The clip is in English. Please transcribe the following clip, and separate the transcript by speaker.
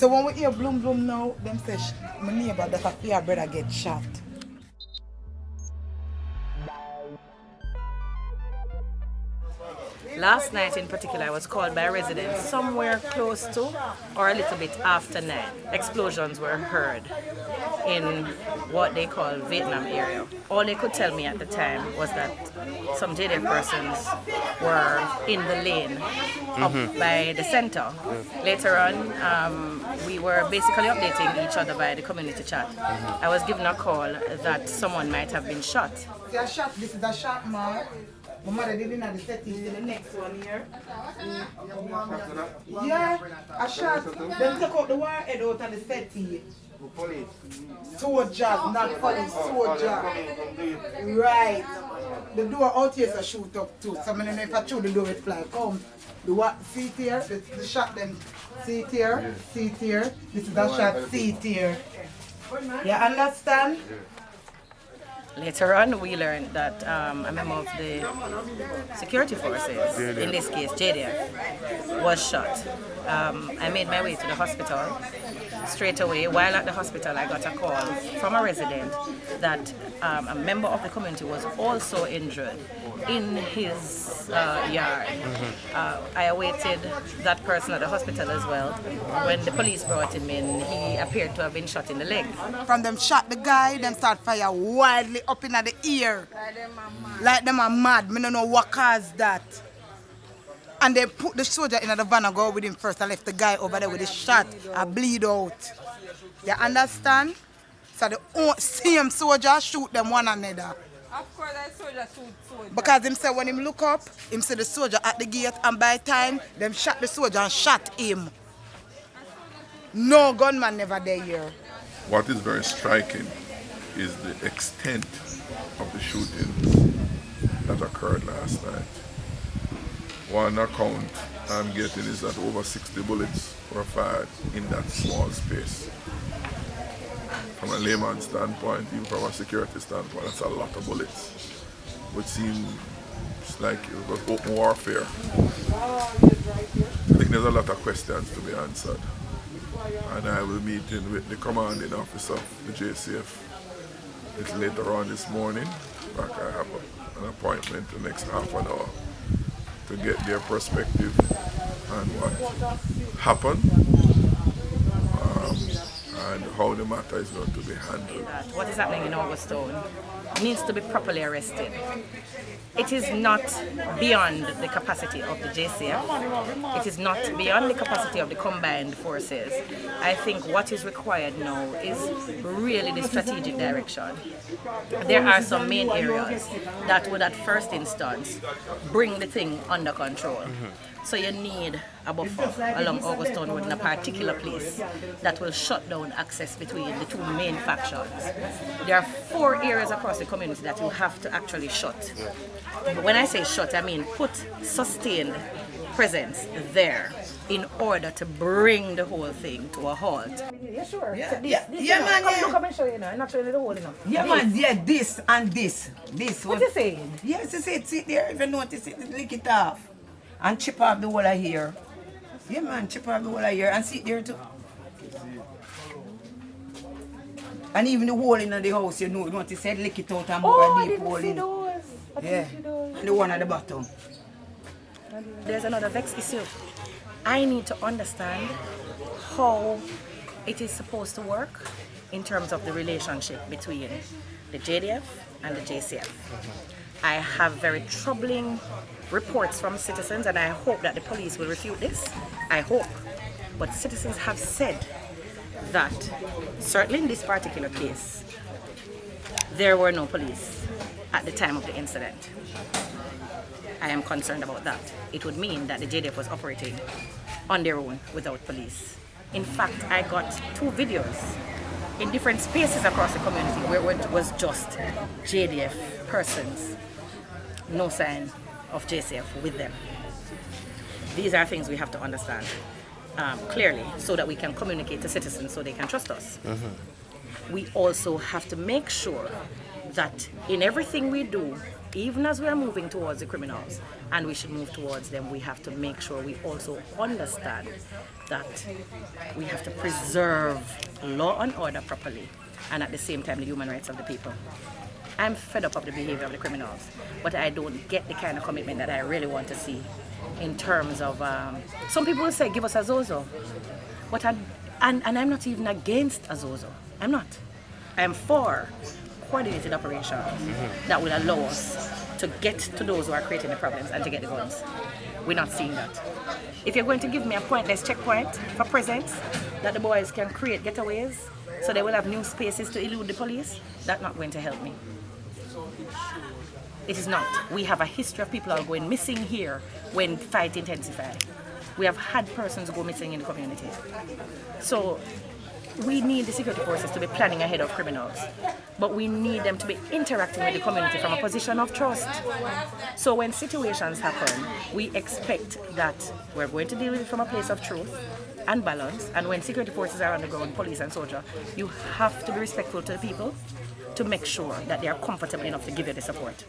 Speaker 1: So when we hear bloom bloom now, them say my neighbor that a fear brother get shot.
Speaker 2: Last night in particular, I was called by a resident somewhere close to or a little bit after 9. Explosions were heard in what they call Vietnam area. All they could tell me at the time was that some JDF persons were in the lane up by the center. Later on, we were basically updating each other by the community chat. I was given a call that someone might have been shot.
Speaker 1: This is a shot, man. My mother didn't have the settings to the next one here. Yeah, a shot. Then take out the warhead out of the setting. Soldiers, not police, soldier. Right. The door out here is a shoot up too. So I don't know if I throw the door it fly. Come. The what? See it here? The shot then. See it here? See it here? This is a shot. See it here. You understand?
Speaker 2: Later on, we learned that a member of the security forces, in this case JDF, was shot. I made my way to the hospital. Straight away, while at the hospital, I got a call from a resident that a member of the community was also injured in his yard. I awaited that person at the hospital as well. When the police brought him in, he appeared to have been shot in the leg.
Speaker 1: From them shot the guy, them start fire wildly up in the ear. Like them are mad. Me don't know what caused that. And they put the soldier in the van and go with him first. I left the guy over there with his shot. I bleed out. You understand? So the same soldier shoot them one another.
Speaker 3: Of course, that soldier shoot soldier.
Speaker 1: Because him say when him look up, him see the soldier at the gate, and by time them shot the soldier and shot him. No gunman never there here.
Speaker 4: What is very striking is the extent of the shootings that occurred last night. One account I'm getting is that over 60 bullets were fired in that small space. From a layman's standpoint, even from a security standpoint, that's a lot of bullets, which seems like it was open warfare. I think there's a lot of questions to be answered. And I will be meeting with the commanding officer of the JCF a little later on this morning. In fact, I have an appointment the next half an hour to get their perspective on what happened and how the matter is going to be handled.
Speaker 2: What is happening in Augustown needs to be properly arrested. It is not beyond the capacity of the JCF. It is not beyond the capacity of the combined forces. I think what is required now is really the strategic direction. There are some main areas that would at first instance bring the thing under control. So you need a buffer along Augustown Road in a particular place that will shut down access between the two main factions. There are 4 areas across the community that you have to actually shut. But when I say shut, I mean put sustained presence there in order to bring the whole thing to a halt.
Speaker 5: Yeah, sure.
Speaker 6: Yeah,
Speaker 5: So
Speaker 6: yeah, man,
Speaker 5: Come
Speaker 6: yeah.
Speaker 5: look up and show you now. I'm not showing you the whole enough.
Speaker 6: Yeah, man, yeah, this and this. This
Speaker 5: What
Speaker 6: was.
Speaker 5: you saying?
Speaker 6: Yes, you see it, sit there. If you notice it, lick it off. And chip off the whole of here. Yeah, man, chip off the whole of here and sit there too. And even the hole in the house, you know, notice it, lick it out and
Speaker 5: Oh,
Speaker 6: more
Speaker 5: I
Speaker 6: deep
Speaker 5: didn't
Speaker 6: hole
Speaker 5: see
Speaker 6: in.
Speaker 5: those. I
Speaker 6: Yeah,
Speaker 5: didn't see those.
Speaker 6: and the one at the bottom.
Speaker 2: There's another vexed issue. I need to understand how it is supposed to work in terms of the relationship between the JDF and the JCF. I have very troubling reports from citizens, and I hope that the police will refute this. I hope. But citizens have said that, certainly in this particular case, there were no police at the time of the incident. I am concerned about that. It would mean that the JDF was operating on their own without police. In fact, I got 2 videos in different spaces across the community where it was just JDF persons, no sign of JCF with them. These are things we have to understand clearly so that we can communicate to citizens so they can trust us. We also have to make sure that in everything we do, even as we are moving towards the criminals, and we should move towards them, we have to make sure we also understand that we have to preserve law and order properly, and at the same time the human rights of the people. I'm fed up of the behavior of the criminals, but I don't get the kind of commitment that I really want to see in terms of, some people will say, give us a Zozo, but and I'm not even against a Zozo. I'm not. I'm for coordinated operations that will allow us to get to those who are creating the problems and to get the guns. We're not seeing that. If you're going to give me a pointless checkpoint for presence that the boys can create getaways so they will have new spaces to elude the police, that's not going to help me. It is not. We have a history of people are going missing here when fight intensifies. We have had persons go missing in the community. So we need the security forces to be planning ahead of criminals, but we need them to be interacting with the community from a position of trust. So when situations happen, we expect that we're going to deal with it from a place of truth and balance, and when security forces are on the ground, police and soldier, you have to be respectful to the people to make sure that they are comfortable enough to give you the support.